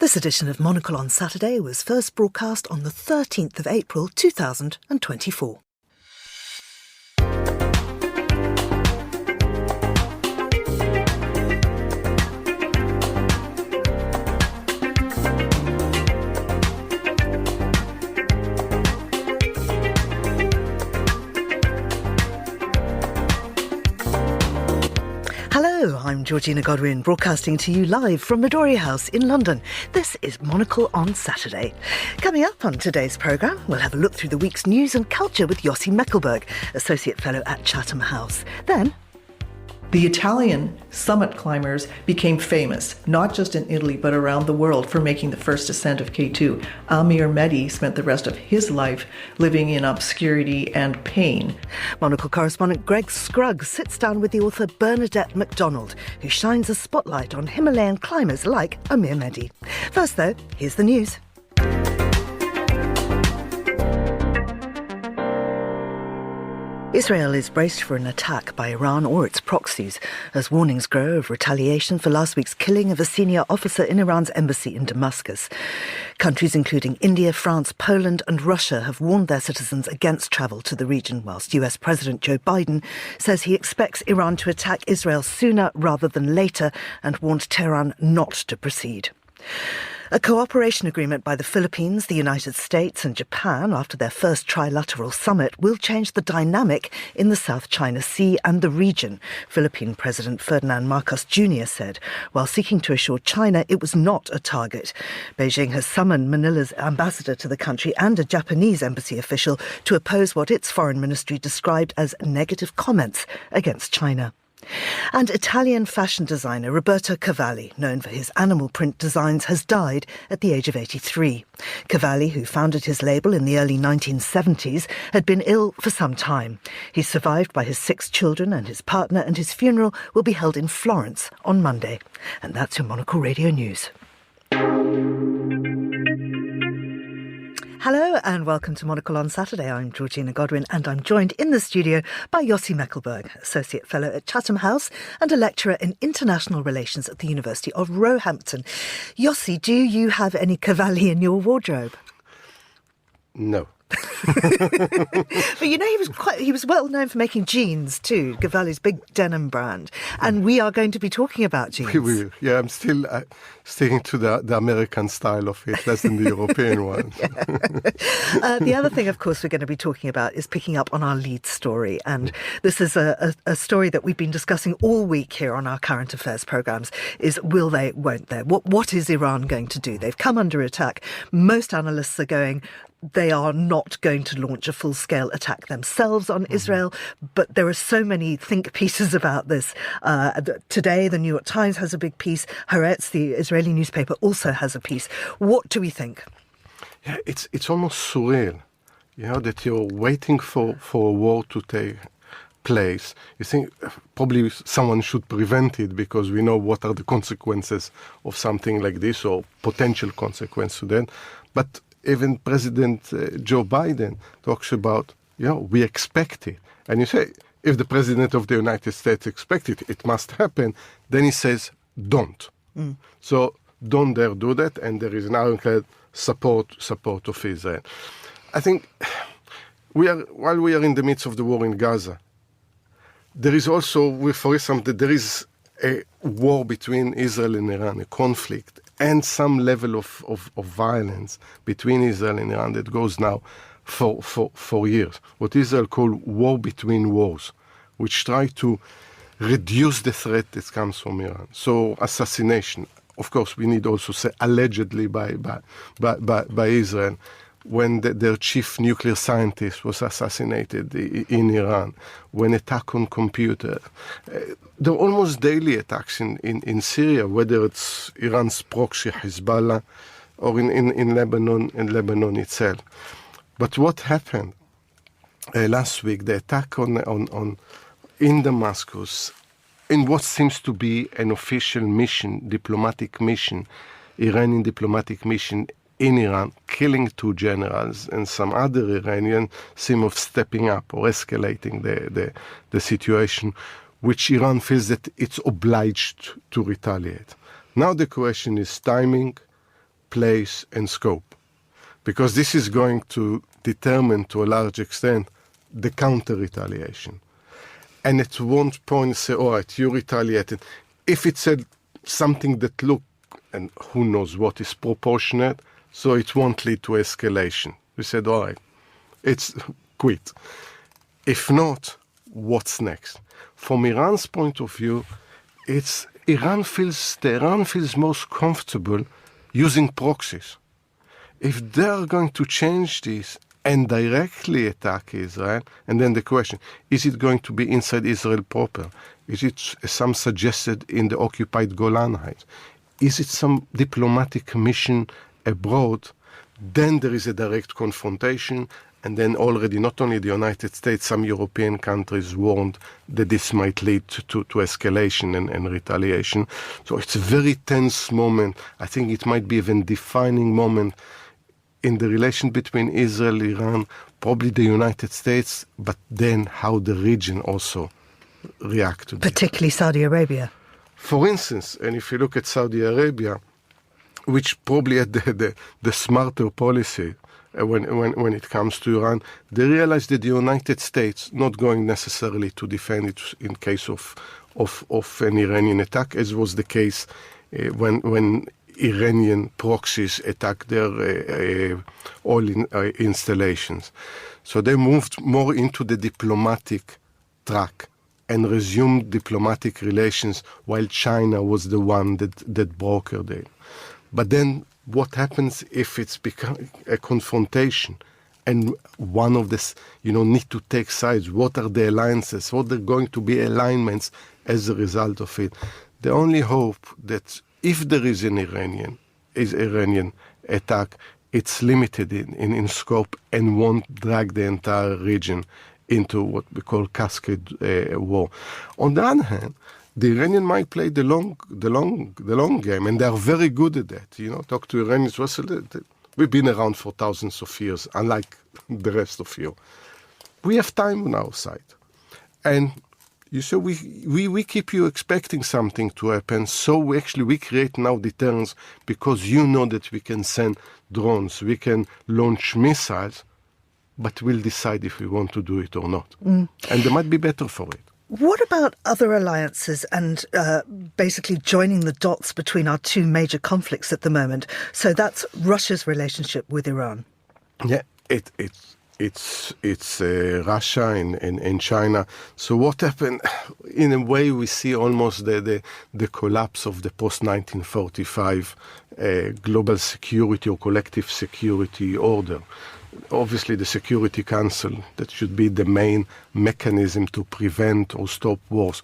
This edition of Monocle on Saturday was first broadcast on the 13th of April 2024. Hello, I'm Georgina Godwin, broadcasting to you live from Midori House in London. This is Monocle on Saturday. Coming up on today's programme, we'll have a look through the week's news and culture with Yossi Mekelberg, Associate Fellow at Chatham House. Then, the Italian summit climbers became famous, not just in Italy, but around the world for making the first ascent of K2. Amir Mehdi spent the rest of his life living in obscurity and pain. Monocle correspondent Greg Scruggs sits down with the author Bernadette McDonald, who shines a spotlight on Himalayan climbers like Amir Mehdi. First, though, here's the news. Israel is braced for an attack by Iran or its proxies as warnings grow of retaliation for last week's killing of a senior officer in Iran's embassy in Damascus. Countries including India, France, Poland and Russia have warned their citizens against travel to the region, whilst US President Joe Biden says he expects Iran to attack Israel sooner rather than later and warned Tehran not to proceed. A cooperation agreement by the Philippines, the United States and Japan after their first trilateral summit will change the dynamic in the South China Sea and the region, Philippine President Ferdinand Marcos Jr. said, while seeking to assure China it was not a target. Beijing has summoned Manila's ambassador to the country and a Japanese embassy official to oppose what its foreign ministry described as negative comments against China. And Italian fashion designer Roberto Cavalli, known for his animal print designs, has died at the age of 83. Cavalli, who founded his label in the early 1970s, had been ill for some time. He's survived by his 6 children and his partner, and his funeral will be held in Florence on Monday. And that's your Monocle Radio News. Hello and welcome to Monocle on Saturday. I'm Georgina Godwin and I'm joined in the studio by Yossi Mekelberg, Associate Fellow at Chatham House and a lecturer in International Relations at the University of Roehampton. Yossi, do you have any Cavalli in your wardrobe? No. But you know, he was well known for making jeans too, Cavalli's big denim brand, and we are going to be talking about jeans. We will. Yeah, I'm still sticking to the American style of it, less than the European one. The other thing, of course, we're going to be talking about is picking up on our lead story, and this is a story that we've been discussing all week here on our current affairs programmes, is will they, won't they? What is Iran going to do? They've come under attack. Most analysts are going, they are not going to launch a full-scale attack themselves on Israel, but there are so many think pieces about this. Today, the New York Times has a big piece. Haaretz, the Israeli newspaper, also has a piece. What do we think? Yeah, it's almost surreal, that you're waiting for a war to take place. You think probably someone should prevent it because we know what are the consequences of something like this or potential consequence to that. But even President Joe Biden talks about, we expect it. And you say, if the President of the United States expects it, it must happen. Then he says, don't. So don't dare do that. And there is an ironclad support of Israel. I think while we are in the midst of the war in Gaza, there is also, for example, there is a war between Israel and Iran, a conflict, and some level of violence between Israel and Iran that goes now for years. What Israel called war between wars, which try to reduce the threat that comes from Iran. So assassination, of course, we need also say allegedly by Israel, when their chief nuclear scientist was assassinated in Iran, when attack on computer. There are almost daily attacks in Syria, whether it's Iran's proxy Hezbollah or in Lebanon itself. But what happened last week, the attack in Damascus, in what seems to be an official mission, diplomatic mission, Iranian diplomatic mission in Iran, killing 2 generals, and some other Iranians seem of stepping up or escalating the situation, which Iran feels that it's obliged to retaliate. Now the question is timing, place, and scope. Because this is going to determine, to a large extent, the counter-retaliation. And at one point say, all right, you retaliated. If it said something that looked, and who knows what is proportionate, so it won't lead to escalation. We said, all right, it's quit. If not, what's next? From Iran's point of view, Iran feels most comfortable using proxies. If they're going to change this and directly attack Israel, and then the question, is it going to be inside Israel proper? Is it, as some suggested, in the occupied Golan Heights? Is it some diplomatic mission abroad? Then there is a direct confrontation, and then already not only the United States, some European countries warned that this might lead to escalation and retaliation. So it's a very tense moment. I think it might be even a defining moment in the relation between Israel, Iran, probably the United States, but then how the region also react to this. Particularly Saudi Arabia. For instance, and if you look at Saudi Arabia, which probably had the smarter policy when it comes to Iran, they realized that the United States not going necessarily to defend it in case of an Iranian attack, as was the case when Iranian proxies attacked their oil installations. So they moved more into the diplomatic track and resumed diplomatic relations while China was the one that brokered it. But then what happens if it's become a confrontation and one of this, need to take sides? What are the alliances? What are going to be alignments as a result of it? The only hope that if there is an Iranian attack, it's limited in scope and won't drag the entire region into what we call cascade war. On the other hand, the Iranian might play the long game, and they are very good at that. Talk to Iranians. We've been around for thousands of years, unlike the rest of you. We have time on our side, and you say we keep you expecting something to happen. So we create now deterrence because you know that we can send drones, we can launch missiles, but we'll decide if we want to do it or not, and they might be better for it. What about other alliances and basically joining the dots between our two major conflicts at the moment? So that's Russia's relationship with Iran. Yeah, it's Russia and China. So what happened? In a way, we see almost the collapse of the post-1945 global security or collective security order. Obviously, the Security Council, that should be the main mechanism to prevent or stop wars,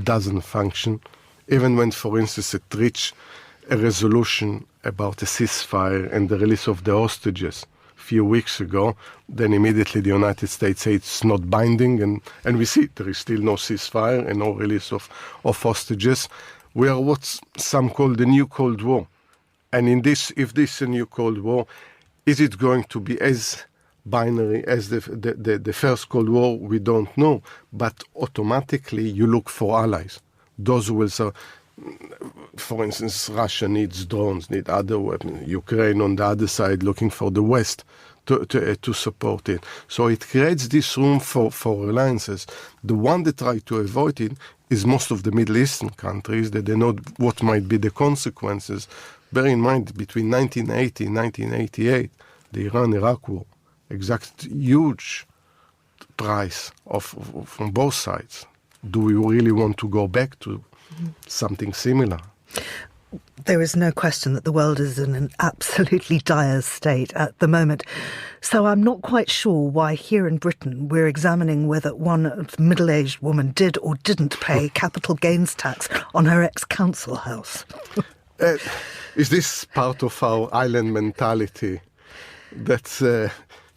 doesn't function. Even when, for instance, it reached a resolution about a ceasefire and the release of the hostages a few weeks ago, then immediately the United States said it's not binding, and we see there is still no ceasefire and no release of hostages. We are what some call the new Cold War. And if this is a new Cold War, is it going to be as binary as the first Cold War? We don't know. But automatically you look for allies. Those will, for instance, Russia needs drones, need other weapons. Ukraine on the other side looking for the West to support it. So it creates this room for alliances. The one that try to avoid it is most of the Middle Eastern countries, that they know what might be the consequences. Bear in mind, between 1980 and 1988, the Iran-Iraq war, exact huge price from both sides. Do we really want to go back to something similar? There is no question that the world is in an absolutely dire state at the moment. So I'm not quite sure why here in Britain we're examining whether one middle-aged woman did or didn't pay capital gains tax on her ex-council house. Is this part of our island mentality? That's, there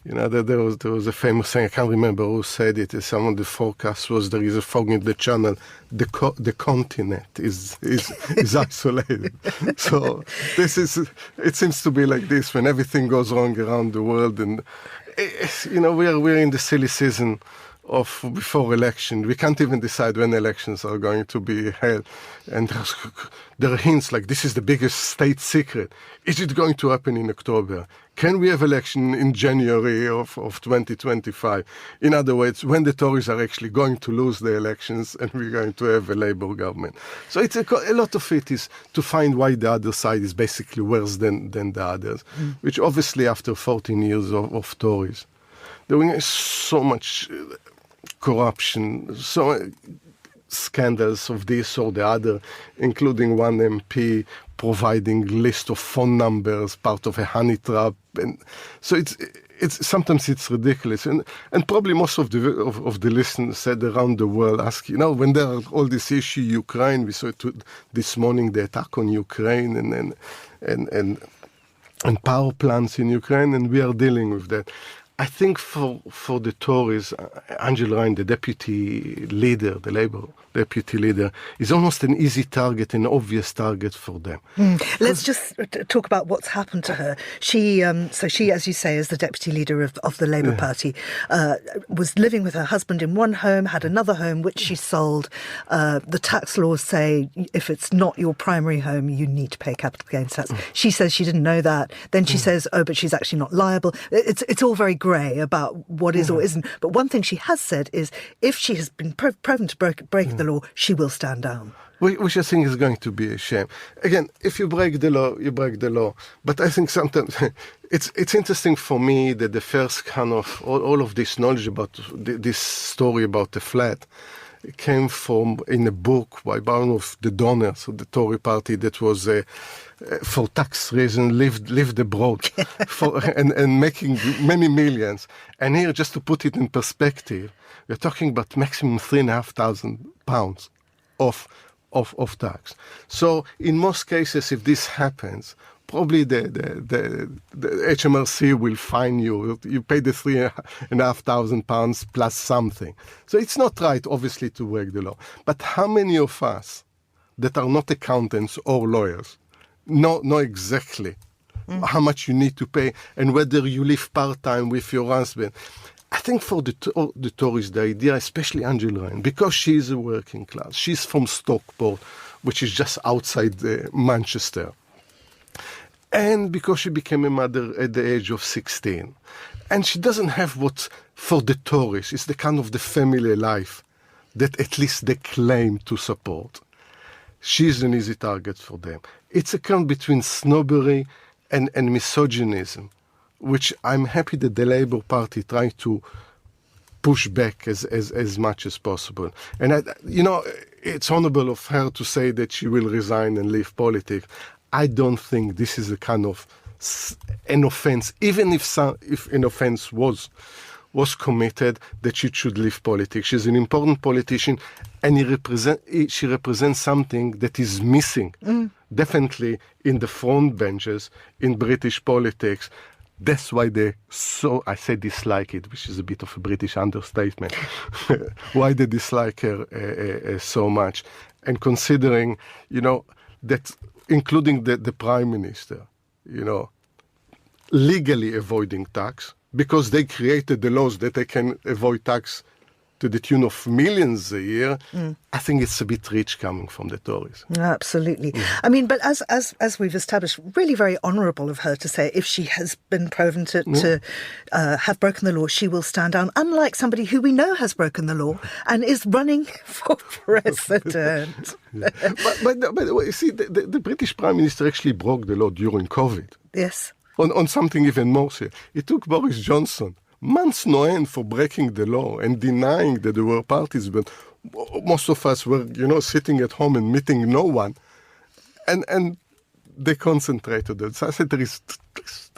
was a famous saying, I can't remember who said it, some of the forecast was there is a fog in the channel, the continent is isolated. So it seems to be like this when everything goes wrong around the world, and we're in the silly season before election. We can't even decide when elections are going to be held. And there are hints like this is the biggest state secret. Is it going to happen in October? Can we have election in January of 2025? In other words, when the Tories are actually going to lose the elections and we're going to have a Labour government. So it's a lot of it is to find why the other side is basically worse than the others, which obviously after 14 years of Tories, doing so much corruption, so scandals of this or the other, including one MP providing list of phone numbers, part of a honey trap, and so it's sometimes it's ridiculous, and probably most of the listeners said around the world ask, when there are all these issues, Ukraine, we saw it this morning, the attack on Ukraine and power plants in Ukraine, and we are dealing with that. I think for the Tories, Angela Rayner, the deputy leader, the Labour deputy leader, is almost an easy target, an obvious target for them. Let's just talk about what's happened to her. She, as you say, is the deputy leader of the Labour Party, was living with her husband in one home, had another home which she sold. The tax laws say if it's not your primary home, you need to pay capital gains tax. She says she didn't know that. Then she says, but she's actually not liable. It's all very grey about what is or isn't. But one thing she has said is if she has been proven to break the law, she will stand down. Which I think is going to be a shame. Again, if you break the law, you break the law. But I think sometimes it's interesting for me that the first kind of all of this knowledge about this story about the flat came from in a book by one of the donors of the Tory party that was for tax reasons lived abroad and making many millions. And here, just to put it in perspective, we're talking about maximum £3,500 of tax. So in most cases, if this happens, probably the HMRC will fine you. You pay the £3,500 plus something. So it's not right, obviously, to break the law. But how many of us that are not accountants or lawyers know exactly how much you need to pay and whether you live part-time with your husband? I think for the Tories, the idea, especially Angela Rayner, because she's a working class, she's from Stockport, which is just outside Manchester, and because she became a mother at the age of 16, and she doesn't have what, for the Tories, is the kind of the family life that at least they claim to support. She's an easy target for them. It's a kind between snobbery and misogynism, which I'm happy that the Labour Party trying to push back as much as possible. And, it's honourable of her to say that she will resign and leave politics. I don't think this is a kind of an offence, even if an offence was committed, that she should leave politics. She's an important politician, and she represents something that is missing, definitely in the front benches in British politics. That's why I say dislike it, which is a bit of a British understatement. Why they dislike her so much. And considering, that including the Prime Minister, legally avoiding tax, because they created the laws that they can avoid tax to the tune of millions a year, I think it's a bit rich coming from the Tories. Absolutely. I mean, but as we've established, really very honourable of her to say if she has been proven to have broken the law, she will stand down, unlike somebody who we know has broken the law and is running for president. But the way, see, the British Prime Minister actually broke the law during COVID. Yes. On something even more serious. It took Boris Johnson months no end for breaking the law and denying that there were parties, but most of us were, sitting at home and meeting no one. And they concentrated on it. So I said there is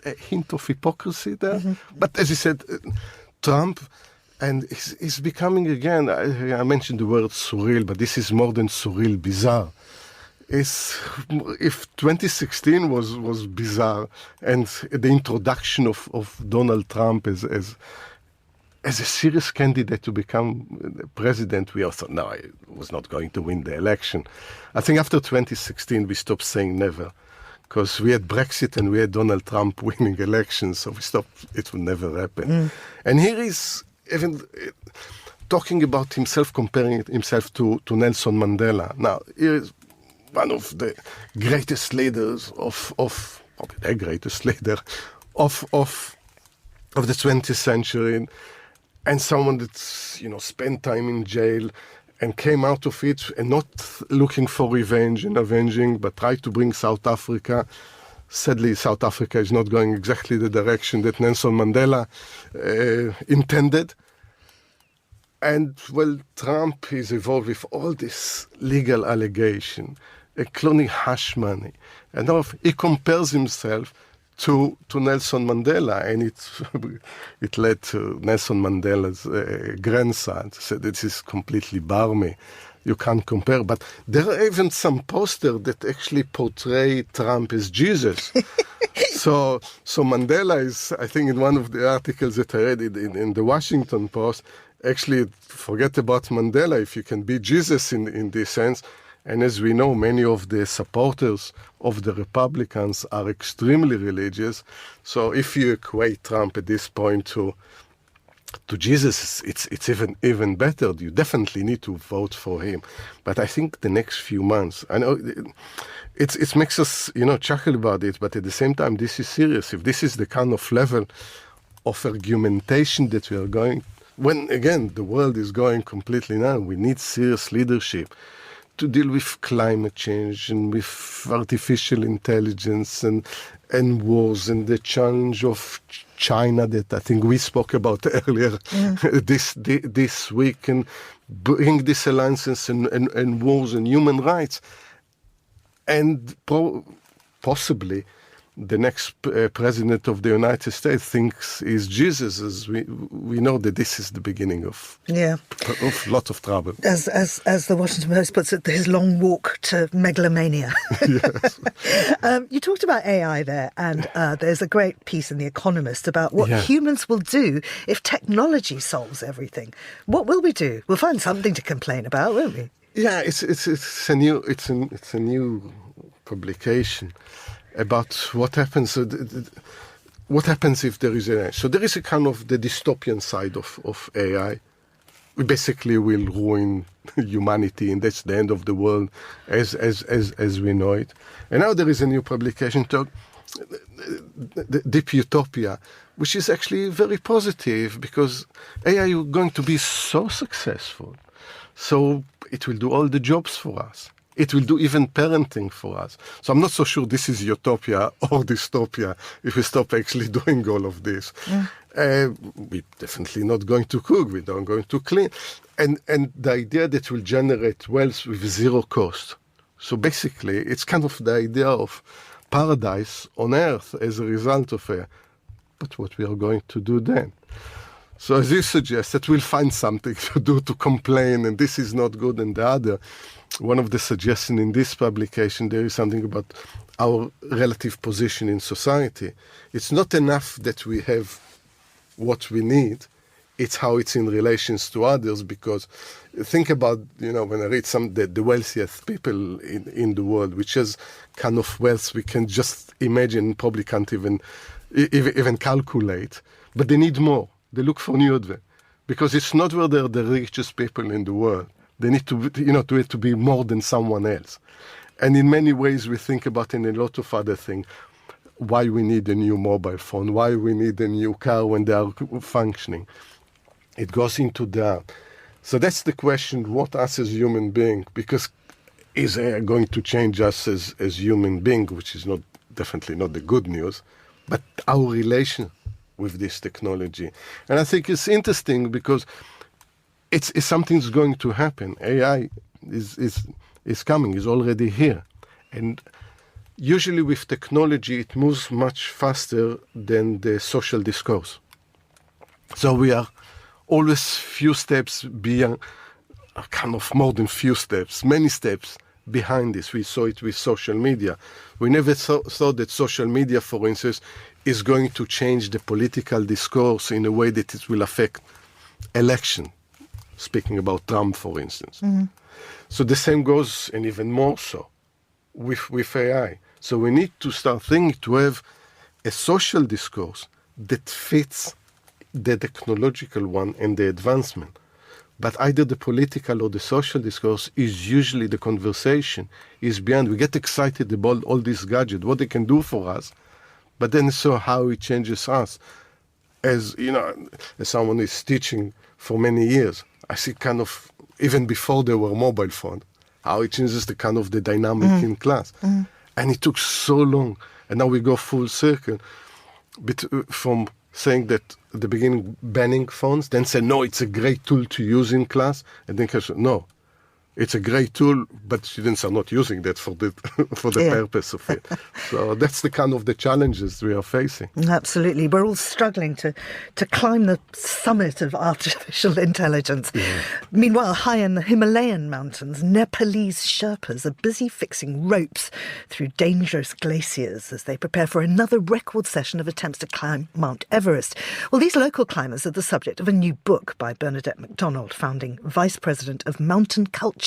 a hint of hypocrisy there. But as you said, Trump, and he's becoming again, I mentioned the word surreal, but this is more than surreal, bizarre. If 2016 was bizarre and the introduction of Donald Trump as a serious candidate to become president, we also no, I was not going to win the election. I think after 2016 we stopped saying never, because we had Brexit and we had Donald Trump winning elections, so we stopped. It would never happen. And here is even talking about himself, comparing himself to Nelson Mandela. Now, he is one of the greatest leaders probably the greatest leader of the 20th century, and someone that's, spent time in jail and came out of it and not looking for revenge and avenging, but tried to bring South Africa. Sadly, South Africa is not going exactly the direction that Nelson Mandela intended. And, Trump is involved with all this legal allegation, including hush money. And now he compares himself to Nelson Mandela, and it led to Nelson Mandela's grandson to say this is completely barmy. You can't compare. But there are even some posters that actually portray Trump as Jesus. So Mandela is, I think, in one of the articles that I read in the Washington Post, actually forget about Mandela if you can be Jesus in this sense. And as we know, many of the supporters of the Republicans are extremely religious. So if you equate Trump at this point to Jesus, it's even better. You definitely need to vote for him. But I think the next few months, I know it makes us chuckle about it, but at the same time, this is serious. If this is the kind of level of argumentation that we are going, when again the world is going completely now, we need serious leadership to deal with climate change and with artificial intelligence and wars and the challenge of China that I think we spoke about earlier this week, and bring these alliances and wars and human rights. And possibly the next president of the United States thinks is Jesus, as we know that this is the beginning of lots of trouble. As the Washington Post puts it, his long walk to megalomania. Yes. You talked about AI there, and there's a great piece in The Economist about what humans will do if technology solves everything. What will we do? We'll find something to complain about, won't we? Yeah, it's a new publication about what happens. What happens if there is AI? So there is a kind of the dystopian side of AI. We basically will ruin humanity, and that's the end of the world as we know it. And now there is a new publication called Deep Utopia, which is actually very positive, because AI is going to be so successful. So it will do all the jobs for us. It will do even parenting for us. So I'm not so sure this is utopia or dystopia if we stop actually doing all of this. We're definitely not going to cook. We're not going to clean. And the idea that will generate wealth with zero cost. So basically, it's kind of the idea of paradise on earth as a result of AI. But what we are going to do then? So as you suggest, that we'll find something to do to complain, and this is not good, and the other. One of the suggestions in this publication, there is something about our relative position in society. It's not enough that we have what we need, it's how it's in relations to others, because think about, when I read the wealthiest people in the world, which has kind of wealth we can just imagine, probably can't even calculate, but they need more. They look for new advent, because it's not where they're the richest people in the world. They need to be more than someone else. And in many ways, we think about in a lot of other things, why we need a new mobile phone, why we need a new car when they are functioning. It goes into that. So that's the question, what us as human beings, because is AI going to change us as human beings, which is definitely not the good news, but our relation with this technology. And I think it's interesting because it's something's going to happen. AI is coming, is already here. And usually with technology, it moves much faster than the social discourse. So we are always few steps beyond, kind of more than few steps, many steps behind this. We saw it with social media. We never thought that social media, for instance, is going to change the political discourse in a way that it will affect election. Speaking about Trump, for instance. Mm-hmm. So the same goes, and even more so, with AI. So we need to start thinking to have a social discourse that fits the technological one and the advancement. But either the political or the social discourse is usually the conversation is beyond. We get excited about all these gadgets, what they can do for us, but then so how it changes us. As as someone is teaching for many years, I see kind of, even before there were mobile phones, how it changes the kind of the dynamic in class. And it took so long. And now we go full circle from saying that at the beginning banning phones, then say, no, it's a great tool to use in class. And then no, it's a great tool, but students are not using that for the purpose of it. So that's the kind of the challenges we are facing. Absolutely. We're all struggling to climb the summit of artificial intelligence. Yeah. Meanwhile, high in the Himalayan mountains, Nepalese Sherpas are busy fixing ropes through dangerous glaciers as they prepare for another record session of attempts to climb Mount Everest. Well, these local climbers are the subject of a new book by Bernadette McDonald, founding Vice President of Mountain Culture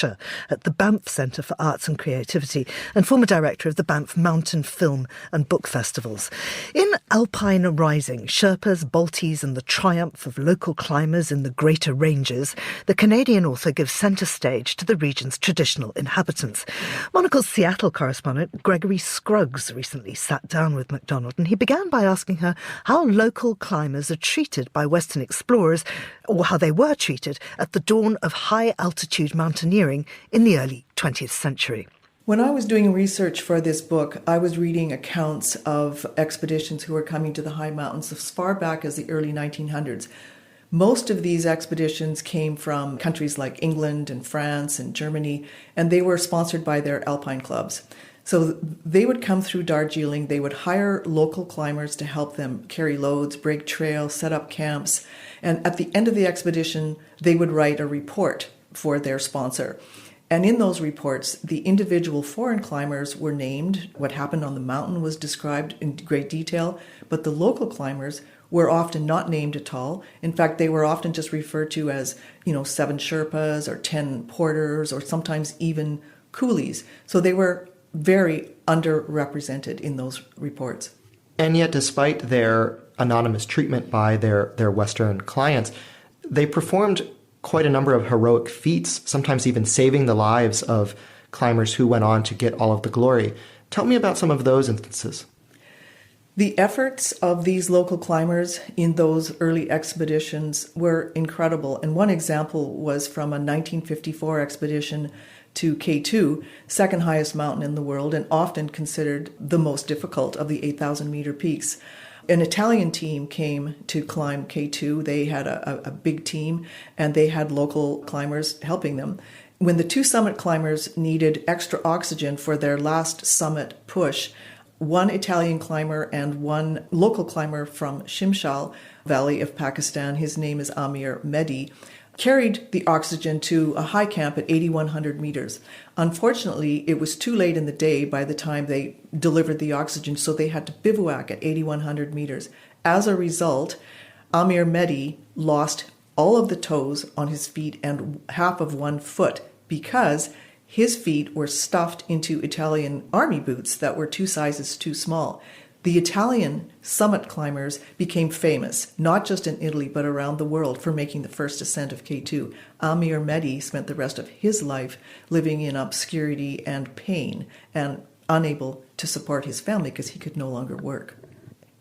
at the Banff Centre for Arts and Creativity and former director of the Banff Mountain Film and Book Festivals. In Alpine Rising, Sherpas, Baltis and the triumph of local climbers in the greater ranges, the Canadian author gives centre stage to the region's traditional inhabitants. Monocle's Seattle correspondent Gregory Scruggs recently sat down with McDonald, and he began by asking her how local climbers are treated by Western explorers, or how they were treated at the dawn of high-altitude mountaineering in the early 20th century. When I was doing research for this book, I was reading accounts of expeditions who were coming to the high mountains as far back as the early 1900s. Most of these expeditions came from countries like England and France and Germany, and they were sponsored by their alpine clubs. So they would come through Darjeeling, they would hire local climbers to help them carry loads, break trail, set up camps, and at the end of the expedition, they would write a report for their sponsor. And in those reports, the individual foreign climbers were named, what happened on the mountain was described in great detail, but the local climbers were often not named at all. In fact, they were often just referred to as, 7 Sherpas or 10 porters or sometimes even coolies. So they were very underrepresented in those reports. And yet, despite their anonymous treatment by their Western clients, they performed quite a number of heroic feats, sometimes even saving the lives of climbers who went on to get all of the glory. Tell me about some of those instances. The efforts of these local climbers in those early expeditions were incredible. And one example was from a 1954 expedition to K2, second highest mountain in the world and often considered the most difficult of the 8,000 meter peaks. An Italian team came to climb K2. They had a big team, and they had local climbers helping them. When the 2 summit climbers needed extra oxygen for their last summit push, one Italian climber and one local climber from Shimshal Valley of Pakistan, his name is Amir Mehdi, carried the oxygen to a high camp at 8,100 meters. Unfortunately, it was too late in the day by the time they delivered the oxygen, so they had to bivouac at 8,100 meters. As a result, Amir Mehdi lost all of the toes on his feet and half of one foot because his feet were stuffed into Italian army boots that were 2 sizes too small. The Italian summit climbers became famous, not just in Italy, but around the world for making the first ascent of K2. Amir Mehdi spent the rest of his life living in obscurity and pain and unable to support his family because he could no longer work.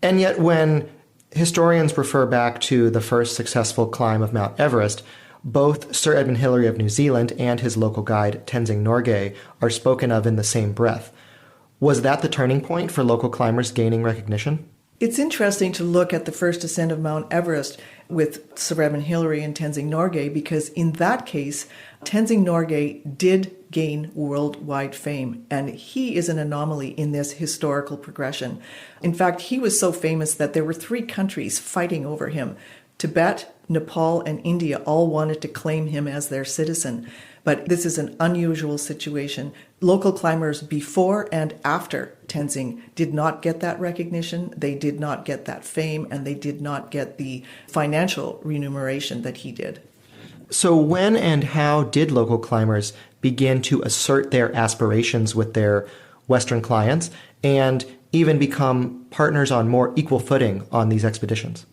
And yet when historians refer back to the first successful climb of Mount Everest, both Sir Edmund Hillary of New Zealand and his local guide Tenzing Norgay are spoken of in the same breath. Was that the turning point for local climbers gaining recognition? It's interesting to look at the first ascent of Mount Everest with Sir Edmund Hillary and Tenzing Norgay, because in that case, Tenzing Norgay did gain worldwide fame, and he is an anomaly in this historical progression. In fact, he was so famous that there were 3 countries fighting over him. Tibet, Nepal, and India all wanted to claim him as their citizen. But this is an unusual situation. Local climbers before and after Tenzing did not get that recognition, they did not get that fame, and they did not get the financial remuneration that he did. So when and how did local climbers begin to assert their aspirations with their Western clients and even become partners on more equal footing on these expeditions?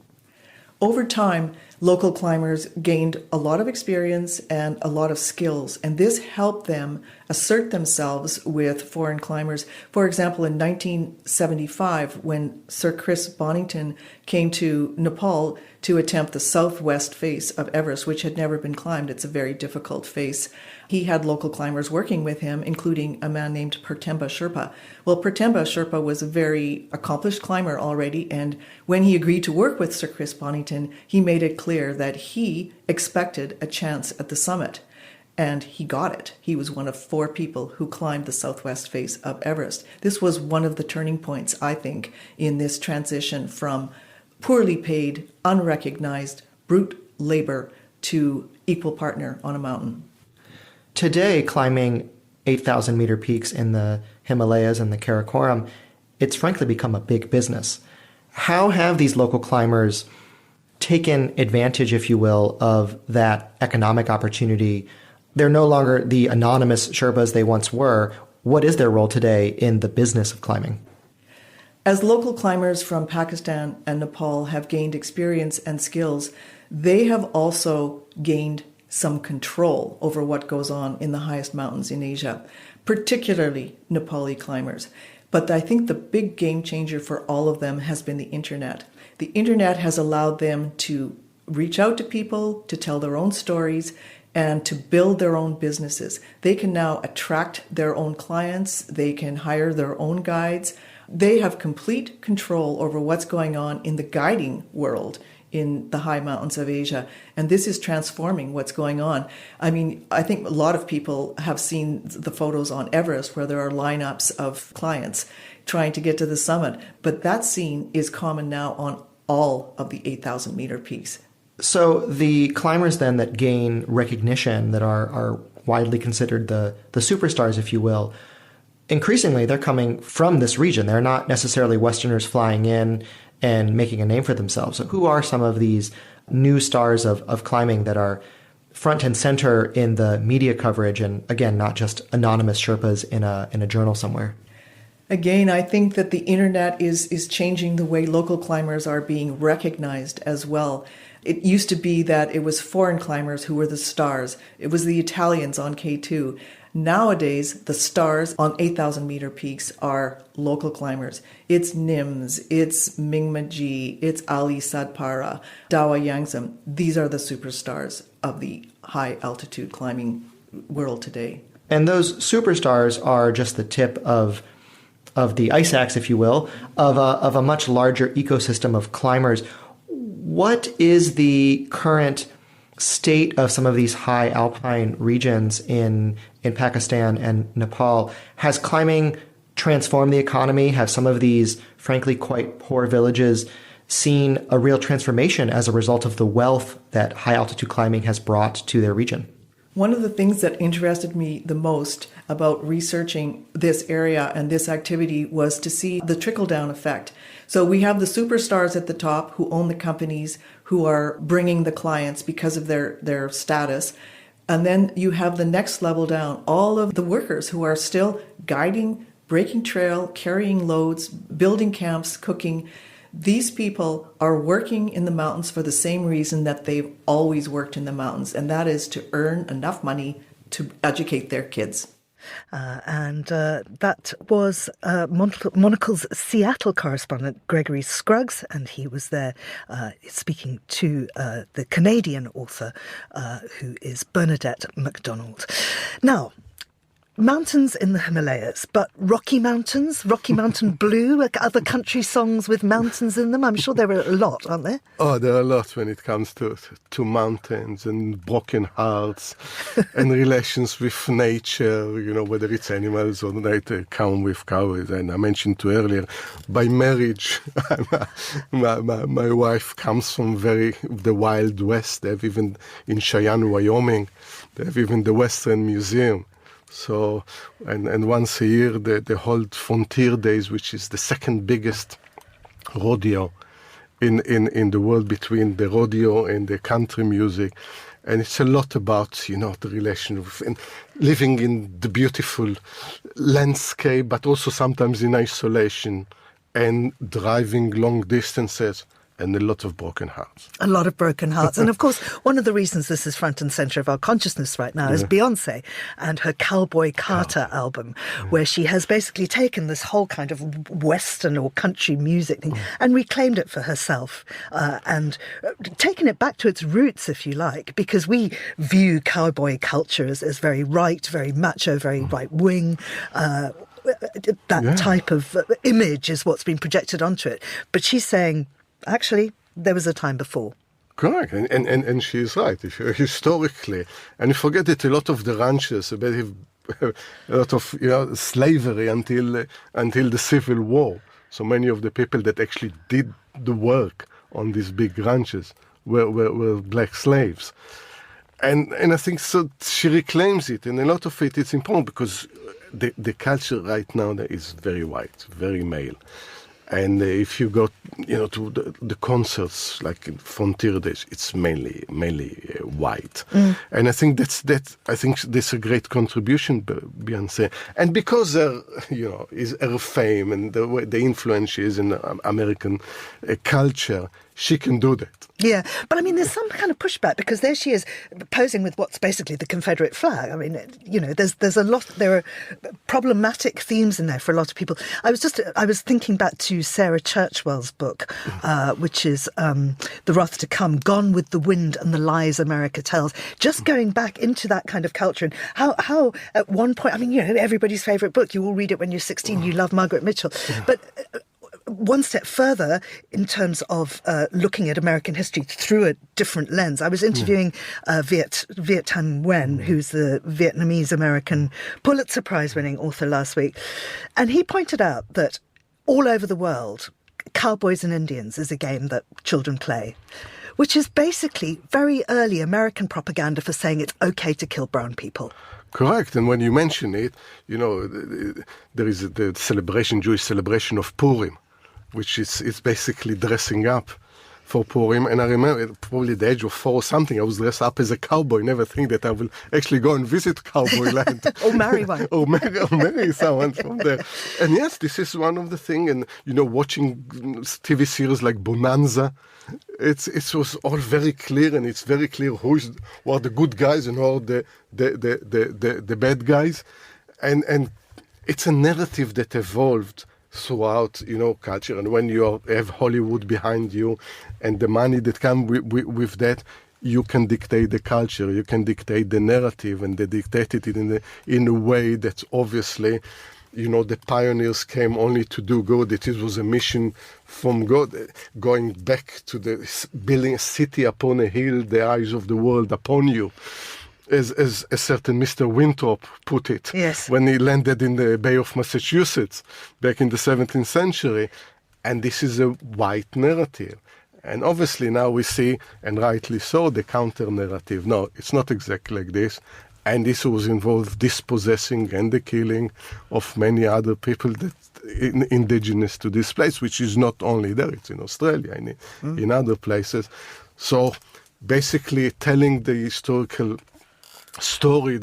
Over time, Local climbers gained a lot of experience and a lot of skills, and this helped them assert themselves with foreign climbers. For example, in 1975, when Sir Chris Bonington came to Nepal to attempt the southwest face of Everest, which had never been climbed, it's a very difficult face, he had local climbers working with him, including a man named Pertemba Sherpa. Well, Pertemba Sherpa was a very accomplished climber already, and when he agreed to work with Sir Chris Bonington, he made it clear that he expected a chance at the summit. And he got it. He was one of 4 people who climbed the southwest face of Everest. This was one of the turning points, I think, in this transition from poorly paid, unrecognized, brute labor to equal partner on a mountain. Today, climbing 8,000-meter peaks in the Himalayas and the Karakoram, it's frankly become a big business. How have these local climbers taken advantage, if you will, of that economic opportunity? They're no longer the anonymous Sherpas they once were. What is their role today in the business of climbing? As local climbers from Pakistan and Nepal have gained experience and skills, they have also gained some control over what goes on in the highest mountains in Asia, particularly Nepali climbers. But I think the big game changer for all of them has been the internet. The internet has allowed them to reach out to people, to tell their own stories, and to build their own businesses. They can now attract their own clients. They can hire their own guides. They have complete control over what's going on in the guiding world in the high mountains of Asia. And this is transforming what's going on. I mean, I think a lot of people have seen the photos on Everest where there are lineups of clients trying to get to the summit. But that scene is common now on all of the 8,000-meter peaks. So the climbers then that gain recognition, that are widely considered the superstars, if you will, increasingly they're coming from this region. They're not necessarily Westerners flying in and making a name for themselves. So who are some of these new stars of climbing that are front and center in the media coverage, and again, not just anonymous Sherpas in a journal somewhere? Again, I think that the internet is changing the way local climbers are being recognized as well. It used to be that it was foreign climbers who were the stars. It was the Italians on K2. Nowadays, the stars on 8,000-meter peaks are local climbers. It's Nims, it's Mingmaji, it's Ali Sadpara, Dawa Yangzam. These are the superstars of the high-altitude climbing world today. And those superstars are just the tip of the ice axe, if you will, of a much larger ecosystem of climbers. What is the current state of some of these high alpine regions in Pakistan and Nepal? Has climbing transformed the economy? Have some of these, frankly, quite poor villages seen a real transformation as a result of the wealth that high altitude climbing has brought to their region? One of the things that interested me the most about researching this area and this activity was to see the trickle-down effect. So we have the superstars at the top who own the companies, who are bringing the clients because of their status. And then you have the next level down, all of the workers who are still guiding, breaking trail, carrying loads, building camps, cooking. These people are working in the mountains for the same reason that they've always worked in the mountains, and that is to earn enough money to educate their kids. That was Monocle's Seattle correspondent, Gregory Scruggs, and he was there speaking to the Canadian author, who is Bernadette McDonald. Now, mountains in the Himalayas, but Rocky Mountain Blue, other country songs with mountains in them. I'm sure there are a lot, aren't there? Oh, there are a lot when it comes to mountains and broken hearts and relations with nature, you know, whether it's animals or they come with cows. And I mentioned to earlier, by marriage, my wife comes from the Wild West. They have even in Cheyenne, Wyoming, they have even the Western Museum. So, and once a year, they hold Frontier Days, which is the second biggest rodeo in the world, between the rodeo and the country music. And it's a lot about, you know, the relation of and living in the beautiful landscape, but also sometimes in isolation, and driving long distances and a lot of broken hearts. A lot of broken hearts. And of course, one of the reasons this is front and centre of our consciousness right now is Beyoncé and her Cowboy Carter album, where she has basically taken this whole kind of Western or country music thing and reclaimed it for herself and taken it back to its roots, if you like, because we view cowboy culture as very right, very macho, very right-wing. That type of image is what's been projected onto it. But she's saying, actually, there was a time before. Correct, and she is right. If historically, and you forget that a lot of the ranches, a lot of slavery until the Civil War. So many of the people that actually did the work on these big ranches were black slaves. And I think so she reclaims it, and a lot of it's important because the culture right now is very white, very male. And if you go, to the concerts, like in Frontier Days, it's mainly white. And I think that's a great contribution, Beyoncé. And because her fame and the influence she is in American culture, she can do that. Yeah, but I mean, there's some kind of pushback because there she is posing with what's basically the Confederate flag. I mean, there are problematic themes in there for a lot of people. I was thinking back to Sarah Churchwell's book, which is The Wrath to Come, Gone with the Wind and the Lies America Tells. Just going back into that kind of culture and how at one point, I mean, everybody's favourite book, you all read it when you're 16, you love Margaret Mitchell. But one step further in terms of looking at American history through a different lens. I was interviewing Viet Thanh Nguyen, who's the Vietnamese-American Pulitzer Prize-winning author last week. And he pointed out that all over the world, Cowboys and Indians is a game that children play, which is basically very early American propaganda for saying it's okay to kill brown people. Correct, and when you mention it, there is the Jewish celebration of Purim, which is basically dressing up for Purim. And I remember probably the age of 4 or something, I was dressed up as a cowboy, never think that I will actually go and visit Cowboy Land. Or marry one. or marry someone from there. And yes, this is one of the things. And, watching TV series like Bonanza, it was all very clear, and it's very clear who are the good guys and who are the bad guys. And it's a narrative that evolved throughout, culture. And when you have Hollywood behind you and the money that comes with that, you can dictate the culture, you can dictate the narrative, and they dictate it in a way that obviously, the pioneers came only to do good. It was a mission from God, going back to building a city upon a hill, the eyes of the world upon you. As a certain Mr. Winthrop put it, yes, when he landed in the Bay of Massachusetts back in the 17th century. And this is a white narrative. And obviously now we see, and rightly so, the counter-narrative. No, it's not exactly like this. And this was involved dispossessing and the killing of many other people that indigenous to this place, which is not only there, it's in Australia, in other places. So basically telling the historical story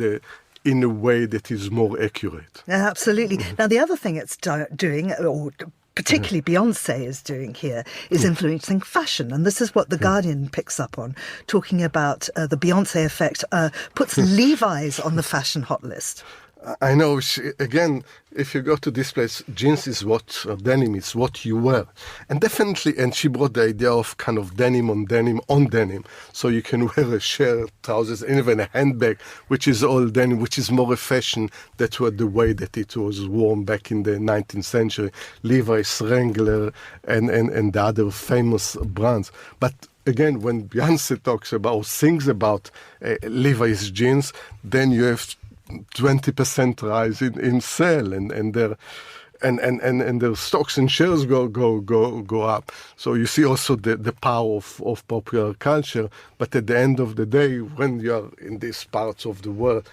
in a way that is more accurate. Yeah, absolutely. Now, the other thing it's doing, or particularly Beyoncé is doing here, is influencing fashion. And this is what The Guardian picks up on, talking about the Beyoncé effect, puts Levi's on the fashion hot list. I know, again, if you go to this place, jeans is denim is what you wear. And definitely, and she brought the idea of kind of denim on denim. So you can wear a shirt, trousers, and even a handbag, which is all denim, which is more a fashion. That was the way that it was worn back in the 19th century. Levi's, Wrangler, and the other famous brands. But again, when Beyoncé sings about Levi's jeans, then you have 20% rise in sale, and their stocks and shares go up. So you see also the power of popular culture. But at the end of the day, when you are in these parts of the world,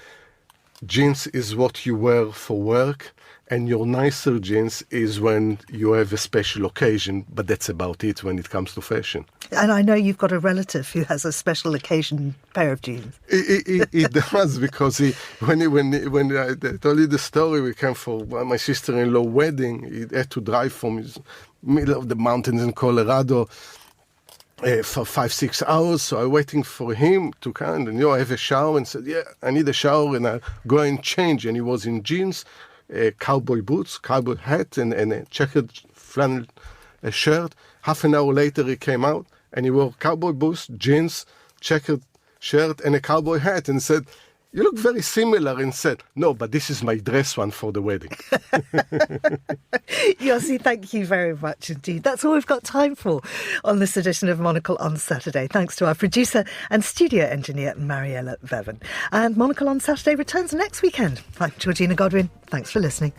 jeans is what you wear for work, and your nicer jeans is when you have a special occasion, but that's about it when it comes to fashion. And I know you've got a relative who has a special occasion pair of jeans. It does, because when I told you the story, we came for my sister-in-law wedding. He had to drive from his middle of the mountains in Colorado for 5-6 hours. So I'm waiting for him to come, and I have a shower, and said, yeah, I need a shower, and I go and change. And he was in jeans, cowboy boots, cowboy hat, and a checkered flannel shirt. Half an hour later, he came out, and he wore cowboy boots, jeans, checkered shirt, and a cowboy hat, and said, you look very similar, and said, no, but this is my dress one for the wedding. Yossi, thank you very much indeed. That's all we've got time for on this edition of Monocle on Saturday. Thanks to our producer and studio engineer, Mariella Bevan. And Monocle on Saturday returns next weekend. I'm Georgina Godwin. Thanks for listening.